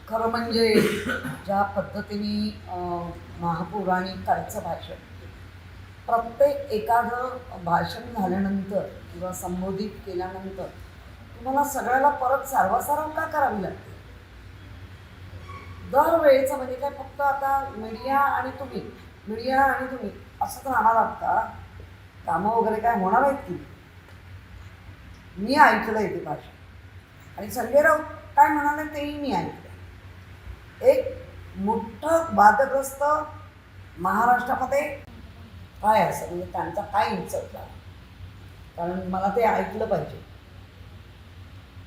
खरं म्हणजे ज्या पद्धतीने महापौर आणि कालचं भाषण, प्रत्येक एखादं भाषण झाल्यानंतर किंवा संबोधित केल्यानंतर तुम्हाला सगळ्याला परत सारवासारव का करावी लागते? दरवेळेचं म्हणजे काय फक्त आता मीडिया आणि तुम्ही असंच राहणार आहात का? कामं वगैरे काय होणार आहेत की? मी ऐकलं आहे ते भाषण आणि संजय राऊत काय म्हणाले तेही मी ऐकलं. एक मोठं वादग्रस्त महाराष्ट्रामध्ये काय असं म्हणजे त्यांचा काय इन्सर्ट झाला, कारण मला ते ऐकलं पाहिजे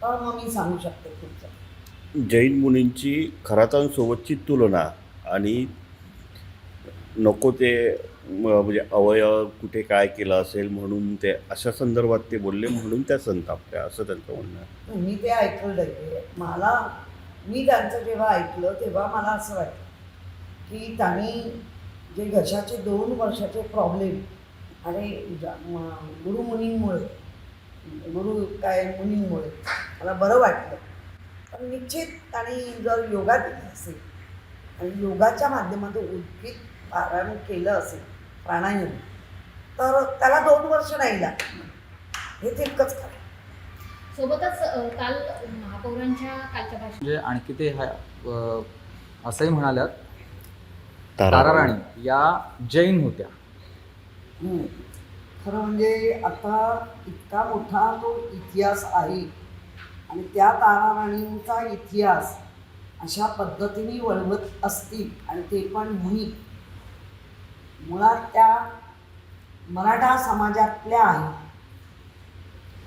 तर मग मी सांगू शकते पुढचं. जैन मुनींची खरातांसोबतची तुलना आणि नको ते म्हणजे अवयव कुठे काय केलं असेल म्हणून ते अशा संदर्भात ते बोलले म्हणून त्या संतापल्या असं त्यांचं म्हणणं आहे. मी ते ऐकलं मी त्यांचं जेव्हा ऐकलं तेव्हा मला असं वाटलं की त्यांनी जे घशाचे 2 वर्षाचे प्रॉब्लेम आणि गुरुमुनींमुळे मुनींमुळे मला बरं वाटलं. पण निश्चित त्यांनी जर योगा दिला असेल आणि योगाच्या माध्यमातून उद्भिद पारायण केलं असेल प्राणायाम, तर त्याला 2 वर्ष नाही लागली, हे तितकंच खरं. सोबतच काल महापौरांच्या कालच्या भाषणात म्हणजे आणखी ते असंही म्हणाल्यात ताराराणी या जैन होत्या. खरं म्हणजे आता इतका मोठा तो इतिहास आहे आणि त्या ताराराणींचा इतिहास अशा पद्धतीने वळवत असतील आणि ते पण मुळात त्या मराठा समाजातल्या आहेत.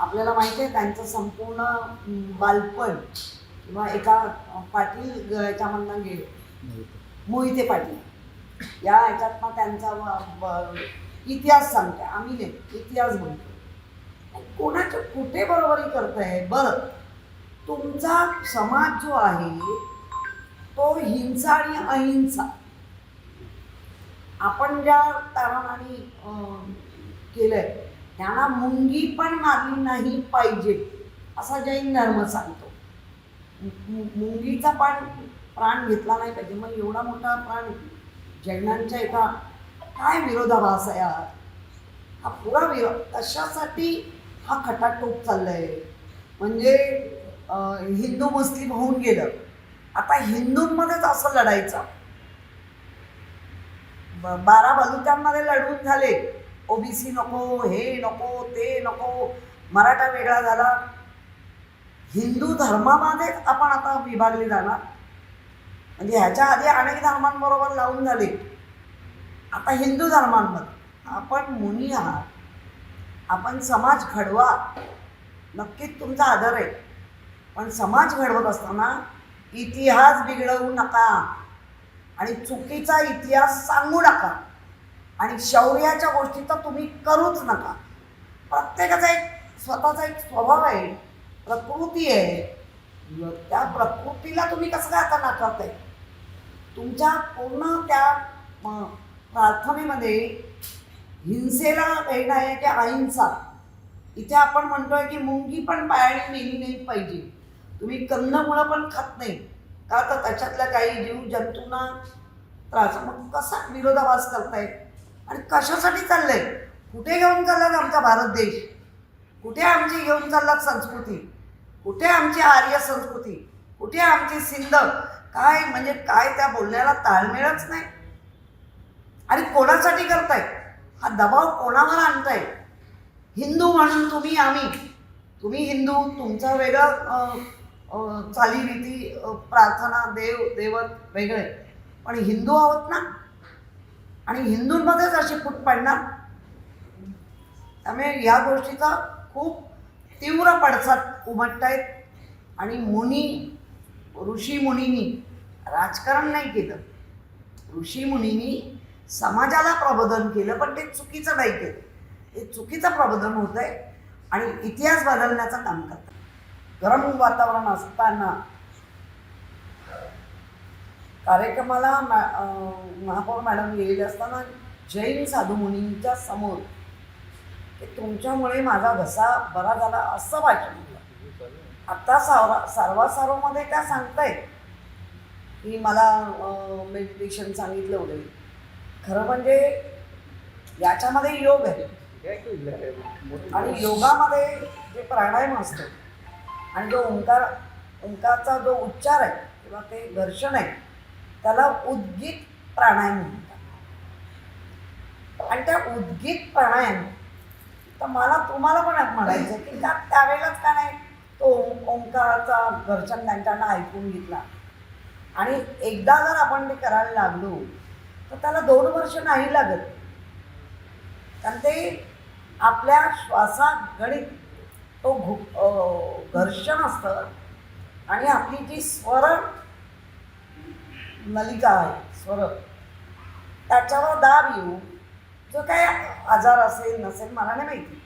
आपल्याला माहिती आहे त्यांचं संपूर्ण बालपण किंवा एका पाटील याच्यामधनं गेले, मोहिते पाटील या ह्याच्यातनं त्यांचा इतिहास सांगते, आम्ही नाही इतिहास बोलतो. कोणाच्या कुठे बरोबरी करताय? बरं, तुमचा समाज जो आहे तो हिंसा आणि अहिंसा, आपण ज्या तारांनी केलंय त्यांना मुंगी पण मारली नाही पाहिजे असा जैन धर्म सांगतो. मुंगीचा पण प्राण घेतला नाही पाहिजे. मग एवढा मोठा प्राण जैनांच्या एका काय विरोधाभास आहे हा पुरा विरोध. कशासाठी हा खटाटोप चाललाय? म्हणजे हिंदू मुस्लिम होऊन गेलं, आता हिंदूंमध्येच असं लढायचं. 12 बलुत्यांमध्ये लढवून झाले, ओबीसी नको, हे नको, ते नको, मराठा वेगळा झाला. हिंदू धर्मामध्येच आपण आता विभागले जाणार. म्हणजे ह्याच्या आधी अनेक धर्मांबरोबर लावून झाले, आता हिंदू धर्मांमध्ये आपण मुनी आहात. आपण समाज घडवा, नक्कीच तुमचा आदर आहे, पण समाज घडवत असताना इतिहास बिघडवू नका आणि चुकीचा इतिहास सांगू नका आणि शौर्याच्या गोष्टी तर तुम्ही करूच नका. प्रत्येकाचा एक स्वतःचा एक स्वभाव आहे, प्रकृती आहे. त्या प्रकृतीला तुम्ही कसं काय आता नाकारताय? तुमच्या पूर्ण त्या प्रार्थनेमध्ये हिंसेला हे नाही आहे की अहिंसा. इथे आपण म्हणतोय की मुंगी पण पायाने नेली नाही पाहिजे. तुम्ही कंदमुळं पण खात नाही का, तर त्याच्यातल्या काही जीव जंतूंना त्रास. मग कसा विरोधाभास करताय आणि कशासाठी चाललंय? कुठे घेऊन चाललात आमचा भारत देश? कुठे आमची घेऊन चाललात संस्कृती? कुठे आमची आर्य संस्कृती? कुठे आमची सिंध? काय म्हणजे काय त्या बोलण्याला ताळमेळच नाही. आणि कोणासाठी करताय हा दबाव? कोणावर आणताय? हिंदू म्हणून तुम्ही आम्ही, तुम्ही हिंदू, तुमचं वेगळं चालीरीती, प्रार्थना, देवत वेगळे, पण हिंदू आहोत ना, आणि हिंदूंमध्येच अशी फूट पडणार. त्यामुळे या गोष्टीचा खूप तीव्र पडसाद उमटत आहेत. आणि ऋषी मुनींनी राजकारण नाही केलं, ऋषी मुनींनी समाजाला प्रबोधन केलं, पण ते चुकीचं नाही केलं. हे चुकीचं प्रबोधन होत आहे आणि इतिहास बदलण्याचं काम करतात. गरम वातावरण असताना कार्यक्रमाला महापौर मॅडम गेलेले असताना जैन साधू मुनींच्या समोर की तुमच्यामुळे माझा घसा बरा झाला असं भाषण दिलं. आता सारवासारवमध्ये त्या सांगतायत की मला मेडिटेशन सांगितलं वगैरे. खरं म्हणजे याच्यामध्ये योग आहे आणि योगामध्ये जे प्राणायाम असतं आणि जो ओंकारचा जो उच्चार आहे किंवा ते घर्षण आहे त्याला उद्गीत प्राणायाम म्हणतात. आणि त्या उद्गीत प्राणायाम तर मला तुम्हाला पण म्हणायचं की त्यावेळेलाच का नाही तो ओंकाराचा घर्षण त्यांच्याकडनं ऐकून घेतला. आणि एकदा जर आपण ते करायला लागलो तर त्याला 2 वर्ष नाही लागत, कारण ते आपल्या श्वासागणित तो घर्षण असतं आणि आपली जी स्वर नलिका आहे स्वर त्याच्यावर दाब येऊ जो काय आजार असेल नसेल मला नाही माहिती,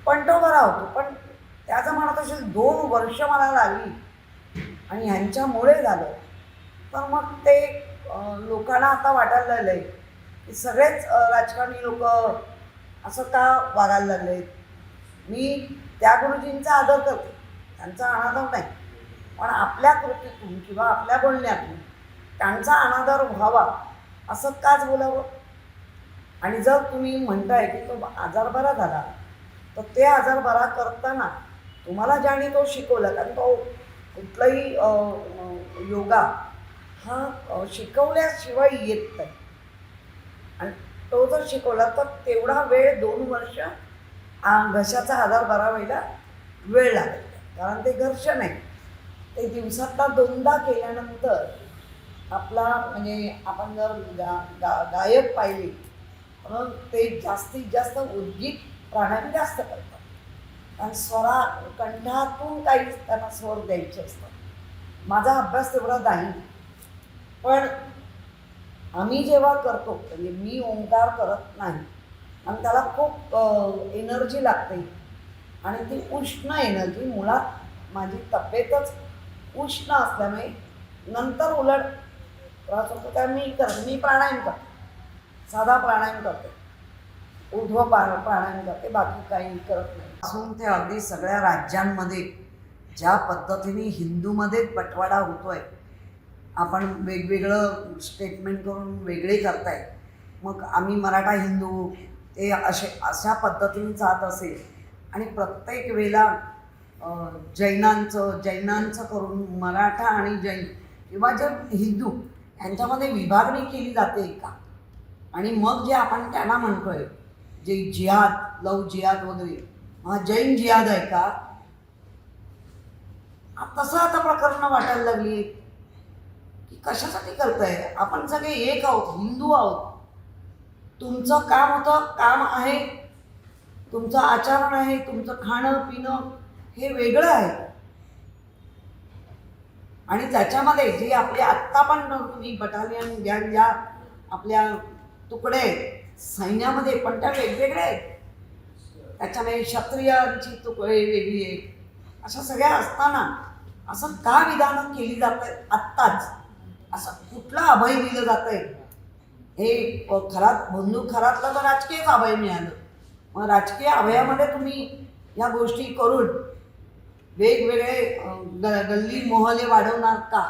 पण तो बरा होतो. पण त्याचं म्हणत असेल 2 वर्ष मला लागली आणि ह्यांच्यामुळे झालं. तर मग ते लोकांना आता वाटायला लागलं आहे की सगळेच राजकारणी लोक असं का वागायला लागले आहेत. मी त्या गुरुजींचा आदर करते, त्यांचा अनादर नाही, पण आपल्या कृतीतून किंवा आपल्या बोलण्यातून त्यांचा अनादर व्हावा असं काच बोलावं. आणि जर तुम्ही म्हणताय की तो आजार बरा झाला तर ते आजार बरा करताना तुम्हाला ज्याने तो शिकवला, कारण तो कुठलाही योगा हा शिकवल्याशिवाय येत नाही आणि तो जर शिकवला तर तेवढा वेळ 2 वर्ष घशाचा आजार बरा व्हायला वेळ लागेल, कारण ते घर्षण आहे. ते दिवसातला 2दा केल्यानंतर आपला म्हणजे आपण जर गायक पाहिले तर ते जास्तीत जास्त उद्गीत प्राणायाम जास्त करतात, कारण कंठातून काही त्यांना स्वर द्यायचे असतात. माझा अभ्यास तेवढा नाही, पण आम्ही जेव्हा करतो म्हणजे मी ओंकार करत नाही आणि त्याला खूप एनर्जी लागते आणि ती उष्ण एनर्जी, मुळात माझी तब्येतच उष्ण असल्यामुळे नंतर उलट त्रास होतो. त्या मी प्राणायाम करते, साधा प्राणायाम करते, ऊर्ध्व प्राणायाम करते, बाकी काही करत नाही. असून ते अगदी सगळ्या राज्यांमध्ये ज्या पद्धतीने हिंदूमध्येच बटवाडा होतोय, आपण वेगवेगळं स्टेटमेंट करून वेगळे करताय, मग आम्ही मराठा हिंदू ते अशा पद्धतीने जात असेल आणि प्रत्येक वेळेला जैनांचं करून मराठा आणि जैन किंवा जे हिंदू यांच्यामध्ये विभागणी केली जाते का? आणि मग जे आपण त्यांना म्हणतोय जे जिहाद लव जिहाद वगैरे, हा जैन जिहाद आहे का? तसं आता प्रकरणं वाटायला लागली की कशासाठी करताय? आपण सगळे एक आहोत, हिंदू आहोत. तुमचं काम होतं, काम आहे, तुमचं आचरण आहे, तुमचं खाणं पिणं हे वेगळं आहे. आणि त्याच्यामध्ये जी आपली आत्ता पण तुम्ही बटालियन गँग ज्या आपल्या तुकडे सैन्यामध्ये पण त्या वेगवेगळ्या आहेत. त्याच्यामध्ये क्षत्रियांची तुकडे वेगळी आहे. अशा सगळ्या असताना असं का विधानं केली जात आहेत आत्ताच? असं कुठलं अभय दिलं जात आहे? हे खरातलं तर राजकीयच अभय मिळालं. मग राजकीय अभयामध्ये तुम्ही या गोष्टी करून वेगवेगळे गल्ली मोहल्ले वाढवणार का?